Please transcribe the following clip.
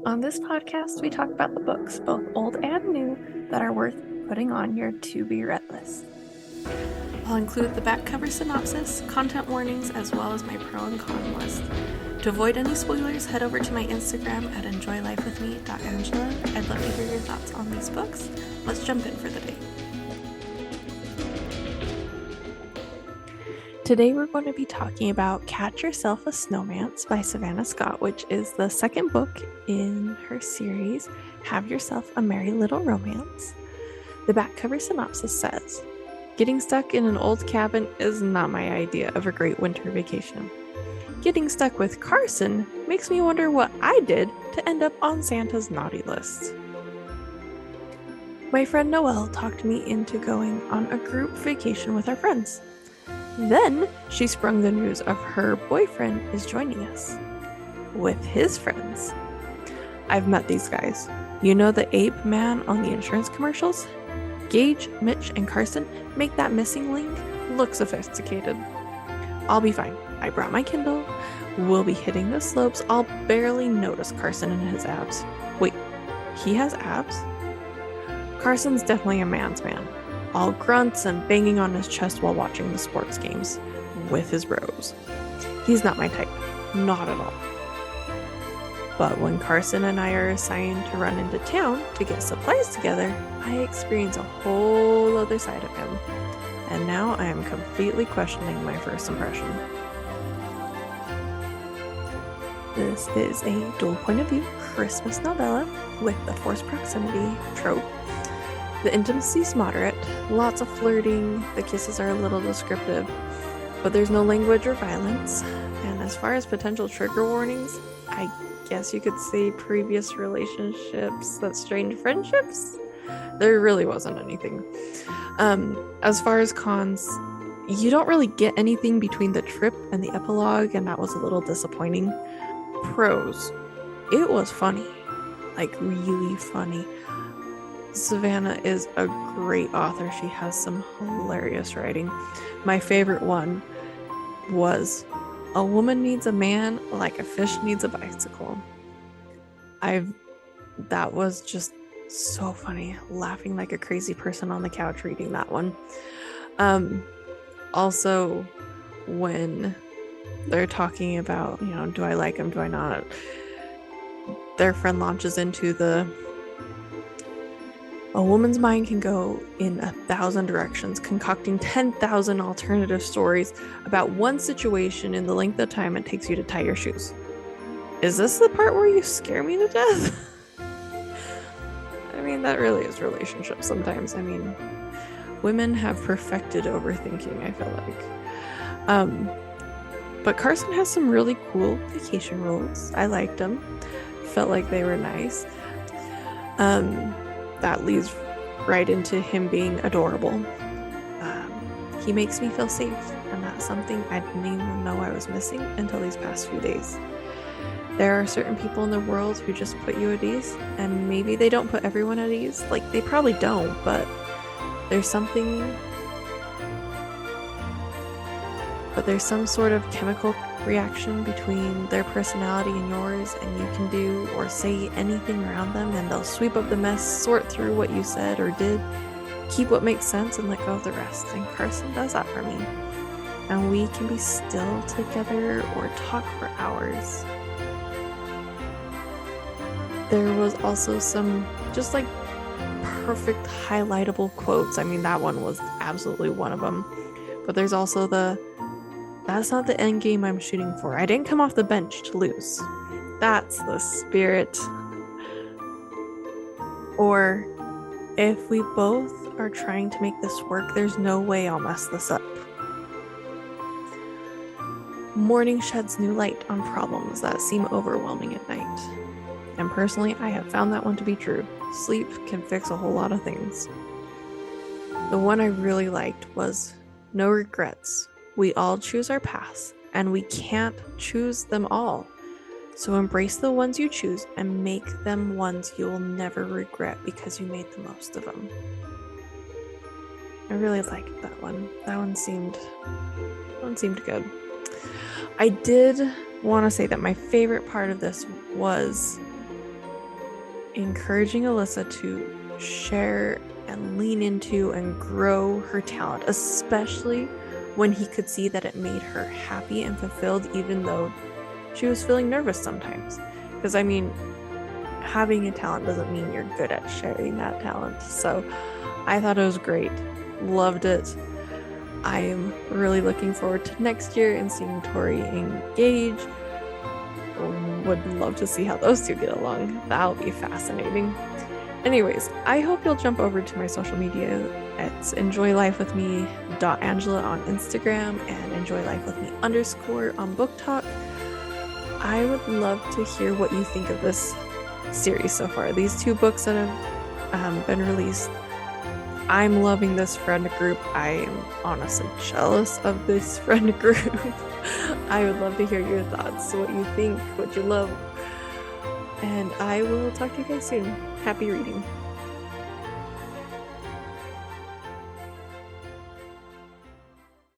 On this podcast, we talk about the books, both old and new, that are worth putting on your to-be-read list. I'll include the back cover synopsis, content warnings, as well as my pro and con list. To avoid any spoilers, head over to my Instagram at enjoylifewithme.angela. I'd love to hear your thoughts on these books. Let's jump in for the day. Today we're going to be talking about Catch Yourself a Snowmance by Savannah Scott, which is the second book in her series, Have Yourself a Merry Little Romance. The back cover synopsis says, "Getting stuck in an old cabin is not my idea of a great winter vacation. Getting stuck with Carson makes me wonder what I did to end up on Santa's naughty list. My friend Noelle talked me into going on a group vacation with our friends. Then she sprung the news of her boyfriend is joining us with his friends. I've met these guys. You know the ape man on the insurance commercials? Gage, Mitch, and Carson make that missing link look sophisticated. I'll be fine. I brought my Kindle. We'll be hitting the slopes. I'll barely notice Carson and his abs. Wait, he has abs? Carson's definitely a man's man. All grunts and banging on his chest while watching the sports games with his bros. He's not my type. Not at all. But when Carson and I are assigned to run into town to get supplies together, I experience a whole other side of him. And now I am completely questioning my first impression." This is a dual point of view Christmas novella with the forced proximity trope. The intimacy's moderate, lots of flirting, the kisses are a little descriptive, but there's no language or violence. And as far as potential trigger warnings, I guess you could say previous relationships that strained friendships? There really wasn't anything. As far as cons, you don't really get anything between the trip and the epilogue, and that was a little disappointing. Pros, it was funny, like really funny. Savannah is a great author. She has some hilarious writing. My favorite one was, "A woman needs a man like a fish needs a bicycle." That was just so funny. Laughing like a crazy person on the couch reading that one. Also, when they're talking about, do I like him, do I not? Their friend launches into a woman's mind can go in 1,000 directions, concocting 10,000 alternative stories about one situation in the length of time it takes you to tie your shoes. Is this the part where you scare me to death? I mean, that really is relationships sometimes. I mean, women have perfected overthinking, I feel like. But Carson has some really cool vacation rules. I liked them. Felt like they were nice. That leads right into him being adorable. He makes me feel safe, and that's something I didn't even know I was missing until these past few days. There are certain people in the world who just put you at ease, and maybe they don't put everyone at ease. Like, they probably don't, but there's some sort of chemical reaction between their personality and yours, and you can do or say anything around them and they'll sweep up the mess, sort through what you said or did, keep what makes sense, and let go of the rest. And Carson does that for me. And we can be still together or talk for hours. There was also some just like perfect highlightable quotes. I mean, that one was absolutely one of them. But there's also "That's not the end game I'm shooting for. I didn't come off the bench to lose. That's the spirit." Or, "If we both are trying to make this work, there's no way I'll mess this up." Morning sheds new light on problems that seem overwhelming at night. And personally, I have found that one to be true. Sleep can fix a whole lot of things. The one I really liked was, "No regrets. We all choose our paths, and we can't choose them all. So embrace the ones you choose and make them ones you will never regret because you made the most of them." I really liked that one. That one seemed good. I did want to say that my favorite part of this was encouraging Alyssa to share and lean into and grow her talent, especially when he could see that it made her happy and fulfilled, even though she was feeling nervous sometimes. Because, I mean, having a talent doesn't mean you're good at sharing that talent. So I thought it was great. Loved it. I am really looking forward to next year and seeing Tori engage. Would love to see how those two get along. That'll be fascinating. Anyways, I hope you'll jump over to my social media. It's enjoylifewithme.angela on Instagram and enjoylifewithme_ on Book Talk. I would love to hear what you think of this series so far. These 2 books that have been released. I'm loving this friend group. I am honestly jealous of this friend group. I would love to hear your thoughts, what you think, what you love. And I will talk to you guys soon. Happy reading.